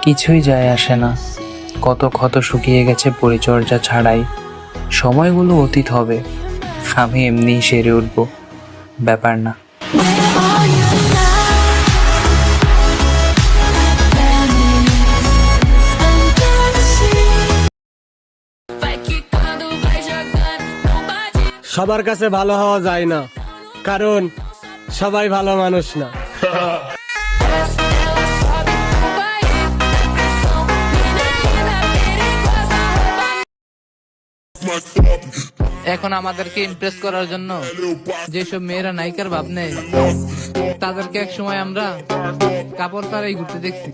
কিছুই যায় আসে না, কত ক্ষত শুকিয়ে গেছে পরিচর্যা ছাড়াই। সময়গুলো অতীত হবে, আমি এমনিই সেরে উঠবো, ব্যাপার না। সবার কাছে ভালো হওয়া যায় না, কারণ সবাই ভালো মানুষ না। এখন আমাদেরকে ইমপ্রেস করার জন্য যেসব মেয়েরা নায়িকার ভাব নেয়, তাদেরকে এক সময় আমরা কাপড় ছাড়াই ঘুরতে দেখছি।